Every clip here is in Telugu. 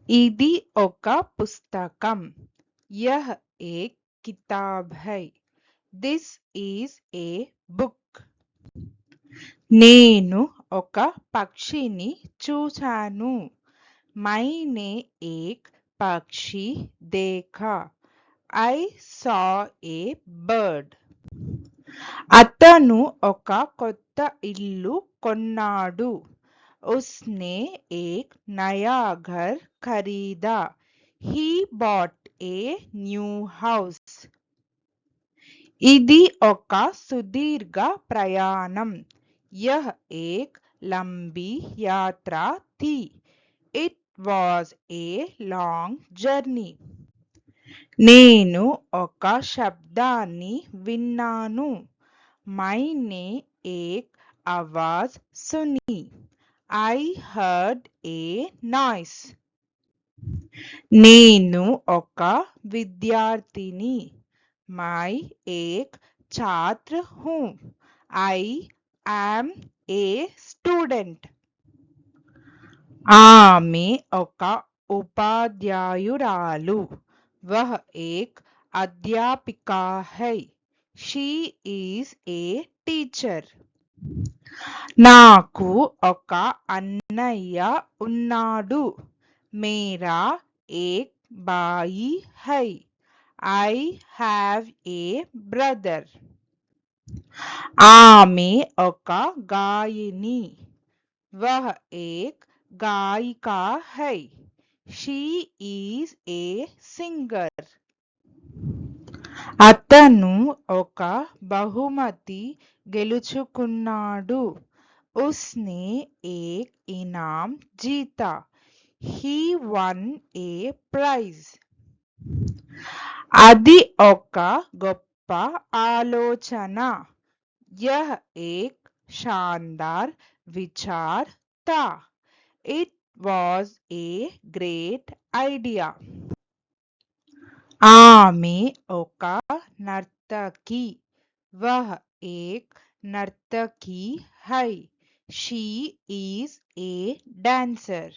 ఇది ఒక పుస్తకం. యహ్ ఏక్ కితాబ్ హై. This is a book. నేను ఒక పక్షిని చూశాను. మైనే ఏక్ పక్షి దేఖా. I saw A bird. అతను ఒక కొత్త ఇల్లు కొన్నాడు. उसने एक नया घर खरीदा. He bought a new house. ఇది ఒక సుదీర్ఘ ప్రయాణం. यह एक लंबी यात्रा थी. It was a long journey. నేను ఒక శబ్దాన్ని విన్నాను. मैंने एक आवाज सुनी. I heard a noise. నేను ఒక విద్యార్థిని. मैं एक छात्र हूँ. I am a student. ఆమె ఒక ఉపాధ్యాయురాలు. वह एक अध्यापिका है. She is a teacher. నాకు ఒక అన్నయ్య ఉన్నాడు. మేరా ఏక్ భాయి హై. I have a brother. ఆమె ఒక గాయని. వహ్ ఏక్ గాయికా హై. She is a singer. అతను ఒక బహుమతి గెలుచుకున్నాడు. उसने एक इनाम जीता. He won a prize. అది ఒక గొప్ప ఆలోచన. यह एक शानदार विचार था. It was a great idea. ఆమె ఒక నర్తకి. वह एक नर्तकी है. She is a dancer.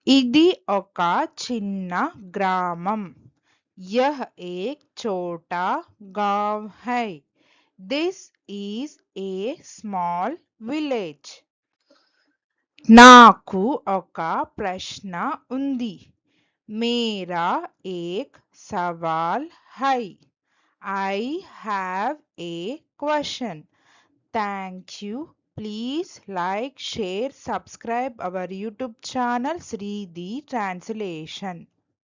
ఇది ఒక చిన్న గ్రామం. यह एक छोटा गांव है. This is a small village. నాకు ఒక ప్రశ్న ఉంది. मेरा एक सवाल है. I have a question. Thank you. Please like, share, subscribe our YouTube channel Sridhi Translation.